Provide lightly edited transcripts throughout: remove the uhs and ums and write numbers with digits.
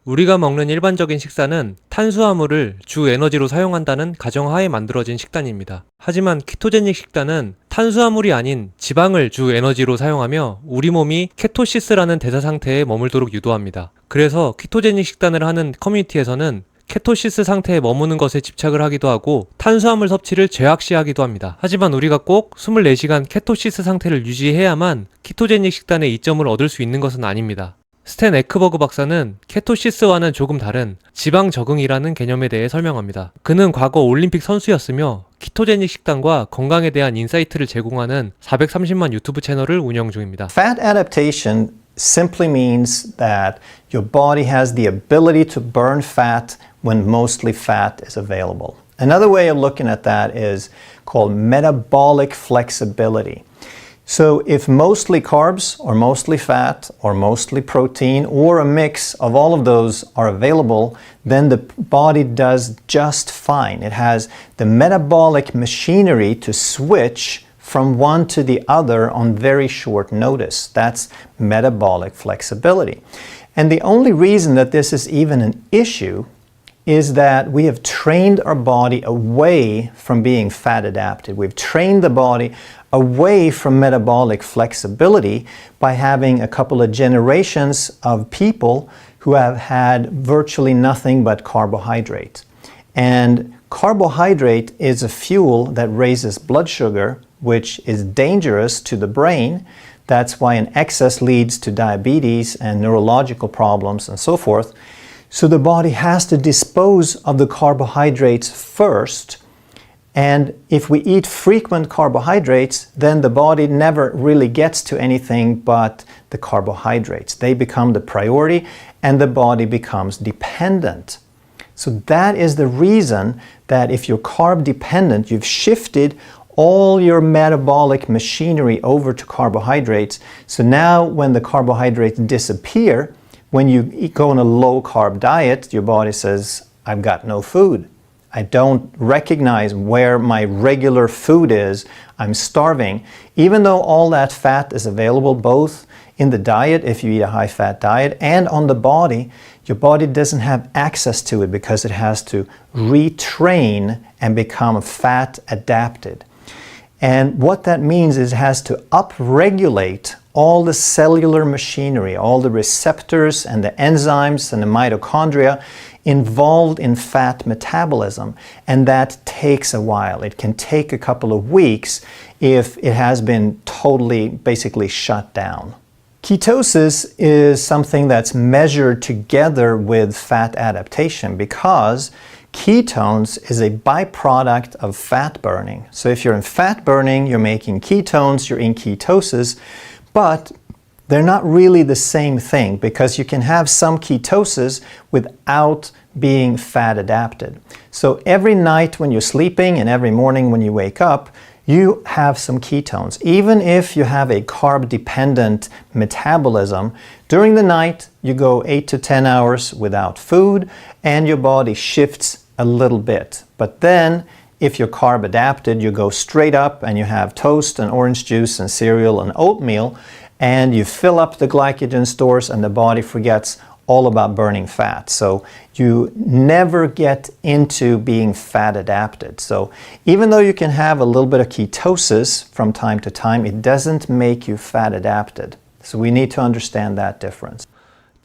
우리가 먹는 일반적인 식사는 탄수화물을 주 에너지로 사용한다는 가정하에 만들어진 식단입니다. 하지만 키토제닉 식단은 탄수화물이 아닌 지방을 주 에너지로 사용하며 우리 몸이 케토시스라는 대사상태에 머물도록 유도합니다. 그래서 키토제닉 식단을 하는 커뮤니티에서는 케토시스 상태에 머무는 것에 집착을 하기도 하고 탄수화물 섭취를 죄악시하기도 합니다. 하지만 우리가 꼭 24시간 케토시스 상태를 유지해야만 키토제닉 식단의 이점을 얻을 수 있는 것은 아닙니다. 스탠 에크버그 박사는 케토시스와는 조금 다른 지방적응이라는 개념에 대해 설명합니다. 그는 과거 올림픽 선수였으며 키토제닉 식단과 건강에 대한 인사이트를 제공하는 430만 유튜브 채널을 운영 중입니다. Fat adaptation simply means that your body has the ability to burn fat when mostly fat is available. Another way of looking at that is called metabolic flexibility. So if mostly carbs or mostly fat or mostly protein or a mix of all of those are available, then the body does just fine. It has the metabolic machinery to switch from one to the other on very short notice. That's metabolic flexibility. And the only reason that this is even an issue is that we have trained our body away from being fat adapted. We've trained the body away from metabolic flexibility by having a couple of generations of people who have had virtually nothing but carbohydrate. And carbohydrate is a fuel that raises blood sugar, which is dangerous to the brain. That's why an excess leads to diabetes and neurological problems and so forth. So the body has to dispose of the carbohydrates first. And if we eat frequent carbohydrates, then the body never really gets to anything but the carbohydrates. They become the priority and the body becomes dependent. So that is the reason that if you're carb dependent, you've shifted all your metabolic machinery over to carbohydrates. So now when the carbohydrates disappear, when you go on a low carb diet, your body says, I've got no food. I don't recognize where my regular food is. I'm starving. Even though all that fat is available both in the diet, if you eat a high-fat diet, and on the body, your body doesn't have access to it because it has to retrain and become fat adapted. And what that means is it has to upregulate all the cellular machinery, all the receptors and the enzymes and the mitochondria involved in fat metabolism. And that takes a while. It can take a couple of weeks if it has been totally, basically shut down. Ketosis is something that's measured together with fat adaptation because ketones is a byproduct of fat burning. So if you're in fat burning, you're making ketones, you're in ketosis, but they're not really the same thing because you can have some ketosis without being fat adapted. So every night when you're sleeping and every morning when you wake up, you have some ketones. Even if you have a carb-dependent metabolism, during the night you go 8 to 10 hours without food and your body shifts a little bit. But then if you're carb adapted, you go straight up and you have toast and orange juice and cereal and oatmeal and you fill up the glycogen stores and the body forgets all about burning fat. So you never get into being fat adapted. So even though you can have a little bit of ketosis from time to time, it doesn't make you fat adapted. So we need to understand that difference.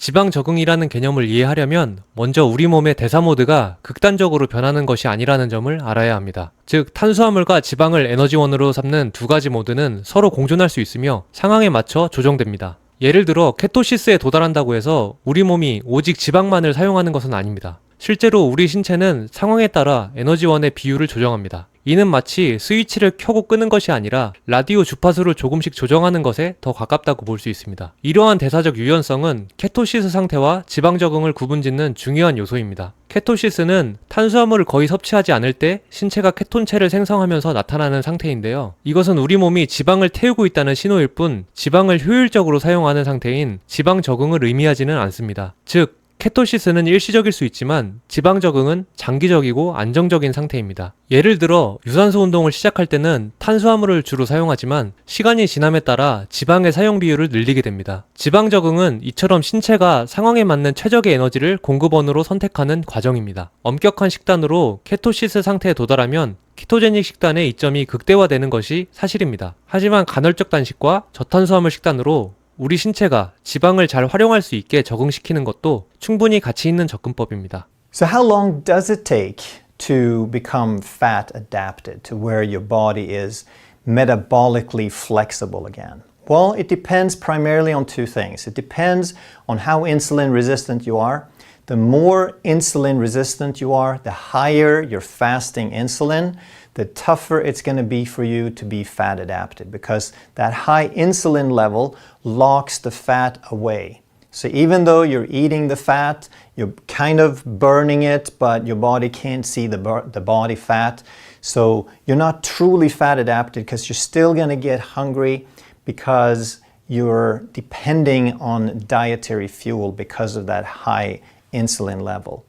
지방적응이라는 개념을 이해하려면 먼저 우리 몸의 대사 모드가 극단적으로 변하는 것이 아니라는 점을 알아야 합니다. 즉, 탄수화물과 지방을 에너지원으로 삼는 두 가지 모드는 서로 공존할 수 있으며 상황에 맞춰 조정됩니다. 예를 들어 케토시스에 도달한다고 해서 우리 몸이 오직 지방만을 사용하는 것은 아닙니다. 실제로 우리 신체는 상황에 따라 에너지원의 비율을 조정합니다. 이는 마치 스위치를 켜고 끄는 것이 아니라 라디오 주파수를 조금씩 조정하는 것에 더 가깝다고 볼 수 있습니다. 이러한 대사적 유연성은 케토시스 상태와 지방적응을 구분짓는 중요한 요소입니다. 케토시스는 탄수화물을 거의 섭취하지 않을 때 신체가 케톤체를 생성하면서 나타나는 상태인데요. 이것은 우리 몸이 지방을 태우고 있다는 신호일 뿐 지방을 효율적으로 사용하는 상태인 지방적응을 의미하지는 않습니다. 즉, 케토시스는 일시적일 수 있지만 지방적응은 장기적이고 안정적인 상태입니다. 예를 들어 유산소 운동을 시작할 때는 탄수화물을 주로 사용하지만 시간이 지남에 따라 지방의 사용 비율을 늘리게 됩니다. 지방적응은 이처럼 신체가 상황에 맞는 최적의 에너지를 공급원으로 선택하는 과정입니다. 엄격한 식단으로 케토시스 상태에 도달하면 키토제닉 식단의 이점이 극대화되는 것이 사실입니다. 하지만 간헐적 단식과 저탄수화물 식단으로 우리 신체가 지방을 잘 활용할 수 있게 적응시키는 것도 충분히 가치 있는 접근법입니다. So how long does it take to become fat adapted to where your body is metabolically flexible again? Well, it depends primarily on two things. It depends on how insulin resistant you are. The more insulin resistant you are, the higher your fasting insulin, the tougher it's going to be for you to be fat adapted because that high insulin level locks the fat away. So even though you're eating the fat, you're kind of burning it, but your body can't see the body fat. So you're not truly fat adapted because you're still going to get hungry because you're depending on dietary fuel because of that high insulin level.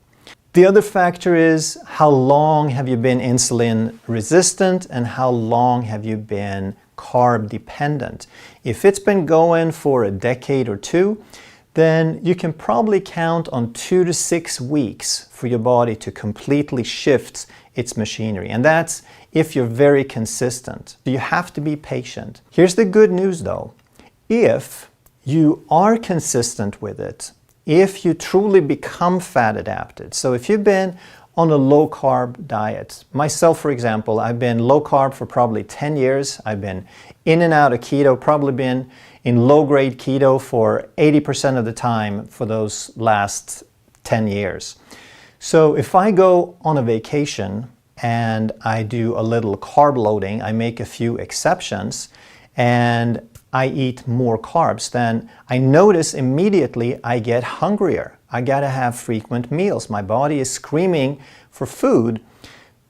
The other factor is how long have you been insulin resistant and how long have you been carb dependent. If it's been going for a decade or two, then you can probably count on 2 to 6 weeks for your body to completely shift its machinery. And that's if you're very consistent. You have to be patient. Here's the good news though. If you are consistent with it, if you truly become fat adapted, so if you've been on a low carb diet, myself for example, I've been low carb for probably 10 years. I've been in and out of keto, probably been in low grade keto for 80% of the time for those last 10 years. So if I go on a vacation and I do a little carb loading, I make a few exceptions, and I eat more carbs, then I notice immediately I get hungrier. I gotta have frequent meals. My body is screaming for food.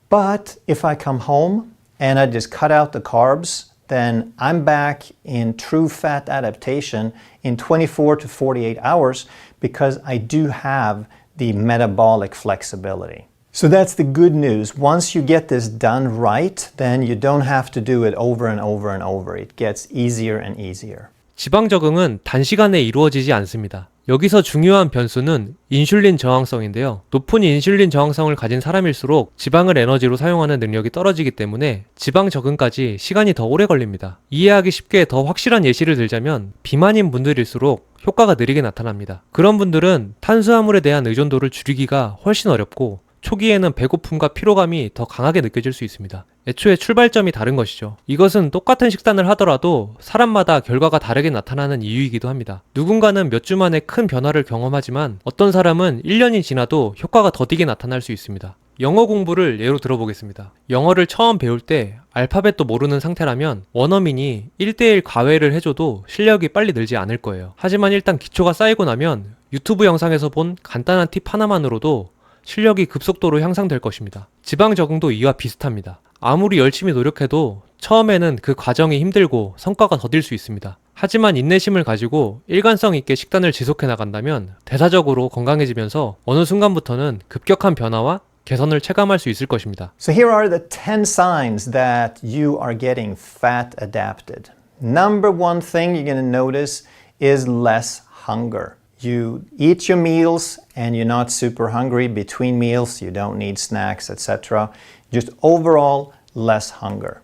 But if I come home and I just cut out the carbs, then I'm back in true fat adaptation in 24 to 48 hours because I do have the metabolic flexibility. So that's the good news. Once you get this done right, then you don't have to do it over and over and over. It gets easier and easier. 지방 적응은 단시간에 이루어지지 않습니다. 여기서 중요한 변수는 인슐린 저항성인데요. 높은 인슐린 저항성을 가진 사람일수록 지방을 에너지로 사용하는 능력이 떨어지기 때문에 지방 적응까지 시간이 더 오래 걸립니다. 이해하기 쉽게 더 확실한 예시를 들자면 비만인 분들일수록 효과가 느리게 나타납니다. 그런 분들은 탄수화물에 대한 의존도를 줄이기가 훨씬 어렵고 초기에는 배고픔과 피로감이 더 강하게 느껴질 수 있습니다. 애초에 출발점이 다른 것이죠. 이것은 똑같은 식단을 하더라도 사람마다 결과가 다르게 나타나는 이유이기도 합니다. 누군가는 몇 주 만에 큰 변화를 경험하지만 어떤 사람은 1년이 지나도 효과가 더디게 나타날 수 있습니다. 영어 공부를 예로 들어보겠습니다. 영어를 처음 배울 때 알파벳도 모르는 상태라면 원어민이 1대1 과외를 해줘도 실력이 빨리 늘지 않을 거예요. 하지만 일단 기초가 쌓이고 나면 유튜브 영상에서 본 간단한 팁 하나만으로도 실력이 급속도로 향상될 것입니다. 지방 적응도 이와 비슷합니다. 아무리 열심히 노력해도 처음에는 그 과정이 힘들고 성과가 더딜 수 있습니다. 하지만 인내심을 가지고 일관성 있게 식단을 지속해 나간다면 대사적으로 건강해지면서 어느 순간부터는 급격한 변화와 개선을 체감할 수 있을 것입니다. So here are the 10 signs that you are getting fat adapted. Number one thing you're going to notice is less hunger. You eat your meals and you're not super hungry between meals, you don't need snacks, etc. Just overall less hunger.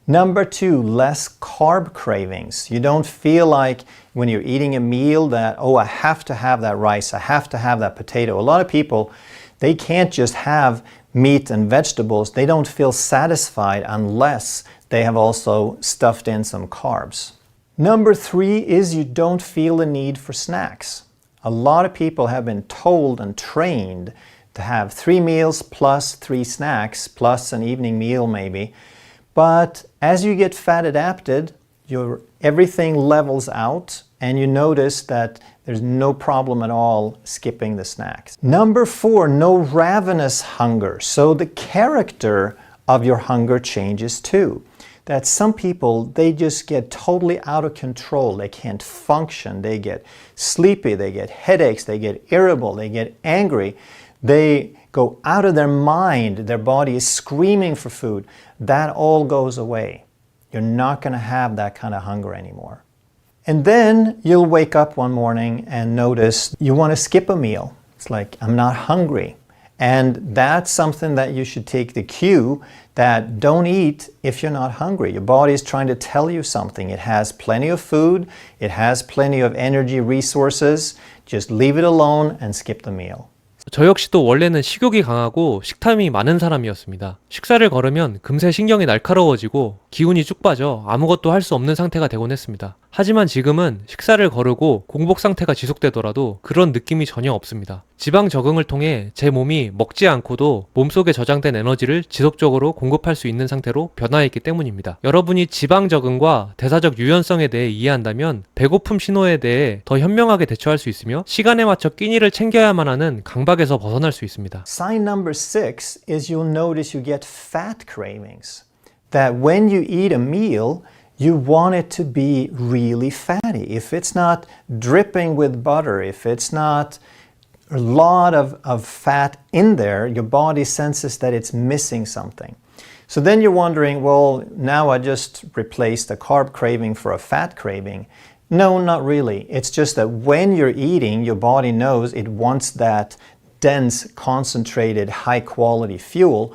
Number two, less carb cravings. You don't feel like when you're eating a meal that, oh, I have to have that rice, I have to have that potato. A lot of people, they can't just have meat and vegetables. They don't feel satisfied unless they have also stuffed in some carbs. Number three is you don't feel the need for snacks. A lot of people have been told and trained to have 3 meals plus 3 snacks plus an evening meal maybe. But as you get fat adapted, everything levels out and you notice that there's no problem at all skipping the snacks. Number four, no ravenous hunger. So the character of your hunger changes too. that some people, they just get totally out of control. They can't function. They get sleepy. They get headaches. They get irritable. They get angry. They go out of their mind. Their body is screaming for food. That all goes away. You're not going to have that kind of hunger anymore. And then you'll wake up one morning and notice you want to skip a meal. It's like, I'm not hungry. And that's something that you should take the cue that don't eat if you're not hungry. Your body is trying to tell you something. It has plenty of food. It has plenty of energy resources. Just leave it alone and skip the meal. 저 역시도 원래는 식욕이 강하고 식탐이 많은 사람이었습니다. 식사를 거르면 금세 신경이 날카로워지고 기운이 쭉 빠져 아무것도 할 수 없는 상태가 되곤 했습니다. 하지만 지금은 식사를 거르고 공복 상태가 지속되더라도 그런 느낌이 전혀 없습니다. 지방 적응을 통해 제 몸이 먹지 않고도 몸속에 저장된 에너지를 지속적으로 공급할 수 있는 상태로 변화했기 때문입니다. 여러분이 지방 적응과 대사적 유연성에 대해 이해한다면 배고픔 신호에 대해 더 현명하게 대처할 수 있으며 시간에 맞춰 끼니를 챙겨야만 하는 강박에서 벗어날 수 있습니다. Sign number 6 is you'll notice you get fat cravings. That when you eat a meal, you want it to be really fatty. If it's not dripping with butter, if it's not a lot of fat in there, your body senses that it's missing something. So then you're wondering, well, now I just replaced a carb craving for a fat craving. No, not really. It's just that when you're eating, your body knows it wants that dense, concentrated, high-quality fuel.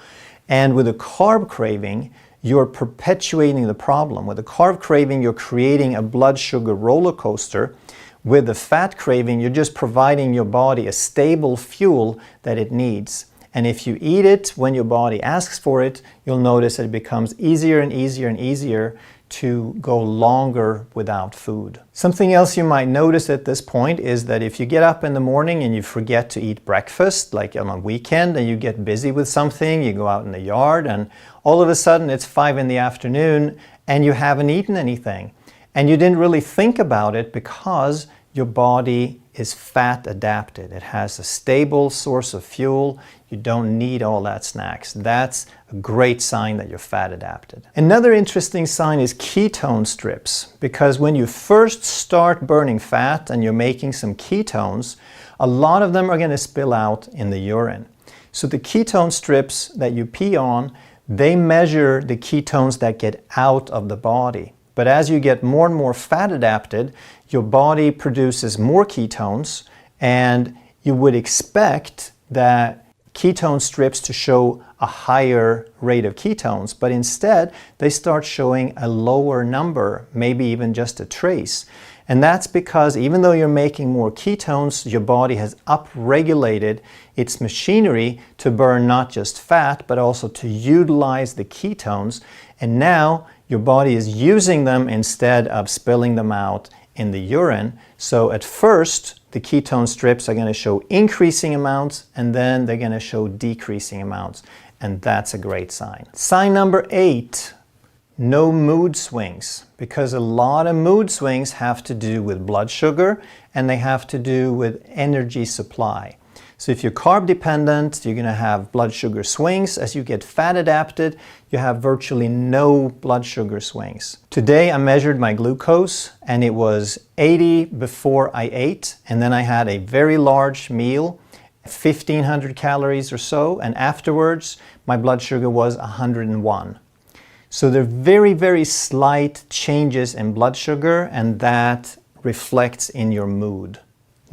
And with a carb craving, you're perpetuating the problem. With a carb craving, you're creating a blood sugar roller coaster. With the fat craving, you're just providing your body a stable fuel that it needs. And if you eat it when your body asks for it, you'll notice that it becomes easier and easier and easier to go longer without food. Something else you might notice at this point is that if you get up in the morning and you forget to eat breakfast, like on a weekend, and you get busy with something, you go out in the yard, and all of a sudden it's 5 in the afternoon and you haven't eaten anything. And you didn't really think about it because your body is fat adapted. It has a stable source of fuel. You don't need all that snacks. That's a great sign that you're fat adapted. Another interesting sign is ketone strips, because when you first start burning fat and you're making some ketones, a lot of them are going to spill out in the urine. So the ketone strips that you pee on, they measure the ketones that get out of the body. But as you get more and more fat adapted, your body produces more ketones, and you would expect that ketone strips to show a higher rate of ketones, but instead they start showing a lower number, maybe even just a trace. And that's because even though you're making more ketones, your body has upregulated its machinery to burn not just fat, but also to utilize the ketones. And now your body is using them instead of spilling them out in the urine. So at first, the ketone strips are going to show increasing amounts, and then they're going to show decreasing amounts. And that's a great sign. Sign number 8, no mood swings, because a lot of mood swings have to do with blood sugar and they have to do with energy supply. So if you're carb dependent, you're going to have blood sugar swings. As you get fat adapted, you have virtually no blood sugar swings. Today I measured my glucose and it was 80 before I ate, and then I had a very large meal, 1,500 calories or so, and afterwards my blood sugar was 101. So there are very, very slight changes in blood sugar, and that reflects in your mood.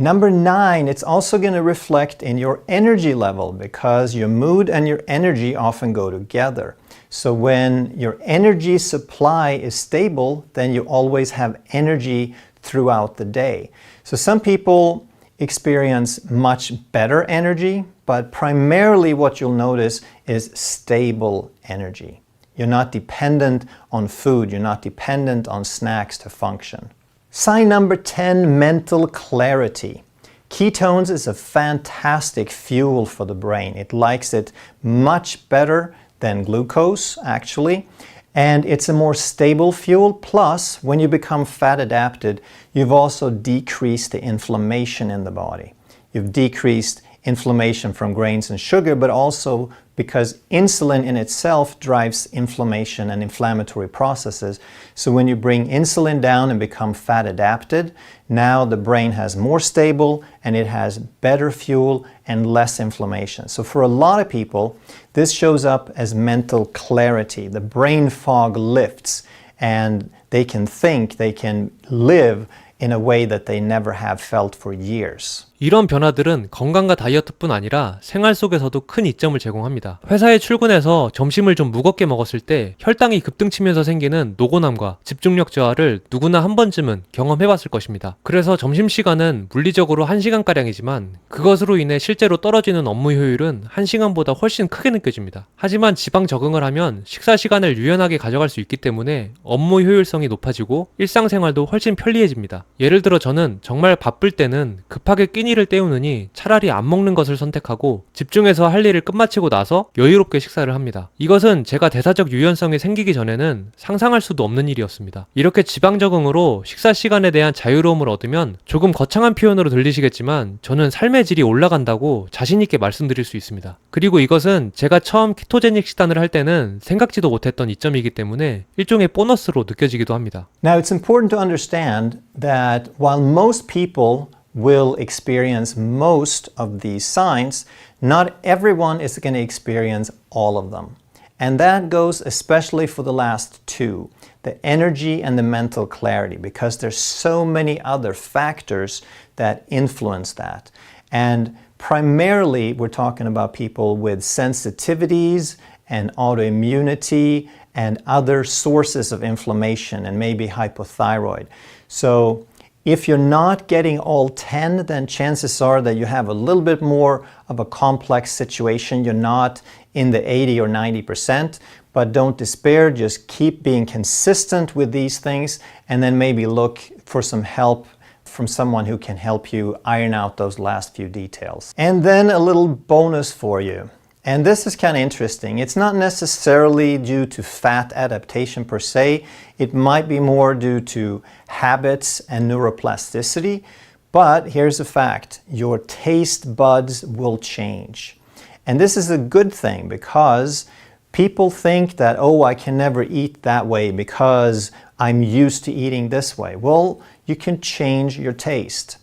Number 9, it's also going to reflect in your energy level, because your mood and your energy often go together. So when your energy supply is stable, then you always have energy throughout the day. So some people experience much better energy, but primarily what you'll notice is stable energy. You're not dependent on food. You're not dependent on snacks to function. Sign number 10, mental clarity. Ketones is a fantastic fuel for the brain. It likes it much better than glucose, actually. And it's a more stable fuel. Plus, when you become fat adapted, you've also decreased the inflammation in the body. You've decreased inflammation from grains and sugar, but also because insulin in itself drives inflammation and inflammatory processes. So when you bring insulin down and become fat adapted, now the brain has more stable and it has better fuel and less inflammation. So for a lot of people, this shows up as mental clarity. The brain fog lifts and they can think, they can live in a way that they never have felt for years. 이런 변화들은 건강과 다이어트뿐 아니라 생활 속에서도 큰 이점을 제공합니다. 회사에 출근해서 점심을 좀 무겁게 먹었을 때 혈당이 급등치면서 생기는 노곤함과 집중력 저하를 누구나 한 번쯤은 경험해봤을 것입니다. 그래서 점심시간은 물리적으로 1시간가량이지만 그것으로 인해 실제로 떨어지는 업무 효율은 1시간보다 훨씬 크게 느껴집니다. 하지만 지방 적응을 하면 식사 시간을 유연하게 가져갈 수 있기 때문에 업무 효율성이 높아지고 일상생활도 훨씬 편리해집니다. 예를 들어 저는 정말 바쁠 때는 급하게 끼니를 때우느니 차라리 안 먹는 것을 선택하고 집중해서 할 일을 끝마치고 나서 여유롭게 식사를 합니다. 이것은 제가 대사적 유연성이 생기기 전에는 상상할 수도 없는 일이었습니다. 이렇게 지방 적응으로 식사 시간에 대한 자유로움을 얻으면 조금 거창한 표현으로 들리시겠지만 저는 삶의 질이 올라간다고 자신 있게 말씀드릴 수 있습니다. 그리고 이것은 제가 처음 키토제닉 식단을 할 때는 생각지도 못했던 이점이기 때문에 일종의 보너스로 느껴지기도 합니다. Now it's important to understand that while most people will experience most of these signs, not everyone is going to experience all of them. And that goes especially for the last two, the energy and the mental clarity, because there's so many other factors that influence that. And primarily, we're talking about people with sensitivities and autoimmunity and other sources of inflammation and maybe hypothyroid. So if you're not getting all 10, then chances are that you have a little bit more of a complex situation. You're not in the 80 or 90%, but don't despair. Just keep being consistent with these things and then maybe look for some help from someone who can help you iron out those last few details. And then a little bonus for you. And this is kind of interesting. It's not necessarily due to fat adaptation per se. It might be more due to habits and neuroplasticity. But here's a fact. Your taste buds will change. And this is a good thing because people think that, oh, I can never eat that way because I'm used to eating this way. Well, you can change your taste.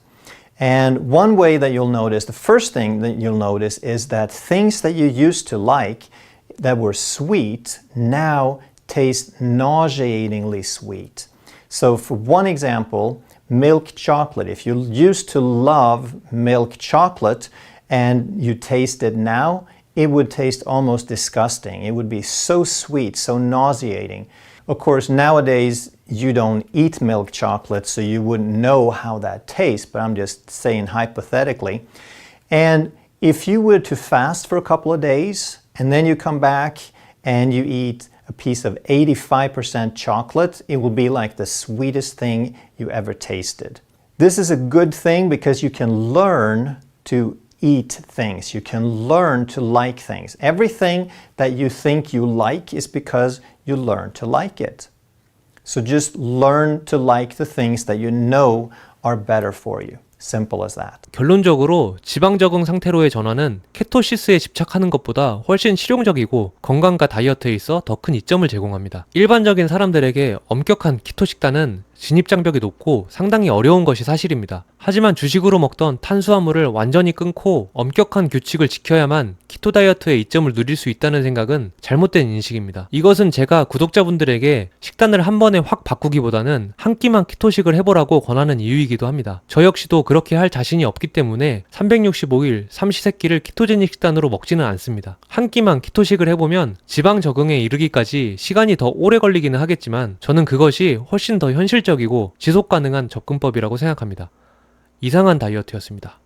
And one way that you'll notice, the first thing that you'll notice is that things that you used to like that were sweet now taste nauseatingly sweet. So for one example, milk chocolate. If you used to love milk chocolate and you taste it now, it would taste almost disgusting. It would be so sweet, so nauseating. Of course, nowadays, you don't eat milk chocolate, so you wouldn't know how that tastes, but I'm just saying hypothetically. And if you were to fast for a couple of days, and then you come back and you eat a piece of 85% chocolate, it will be like the sweetest thing you ever tasted. This is a good thing because you can learn to eat things. You can learn to like things. Everything that you think you like is because you learn to like it. So just learn to like the things that you know are better for you. Simple as that. 결론적으로 지방적응 상태로의 전환은 케토시스에 집착하는 것보다 훨씬 실용적이고 건강과 다이어트에 있어 더 큰 이점을 제공합니다. 일반적인 사람들에게 엄격한 키토 식단은 진입장벽이 높고 상당히 어려운 것이 사실입니다. 하지만 주식으로 먹던 탄수화물을 완전히 끊고 엄격한 규칙을 지켜야만 키토 다이어트의 이점을 누릴 수 있다는 생각은 잘못된 인식입니다. 이것은 제가 구독자분들에게 식단을 한 번에 확 바꾸기보다는 한 끼만 키토식을 해보라고 권하는 이유이기도 합니다. 저 역시도 그렇게 할 자신이 없기 때문에 365일 삼시세끼를 키토제닉 식단으로 먹지는 않습니다. 한 끼만 키토식을 해보면 지방 적응에 이르기까지 시간이 더 오래 걸리기는 하겠지만 저는 그것이 훨씬 더 현실적이고 지속 가능한 접근법이라고 생각합니다. 이상한 다이어트였습니다.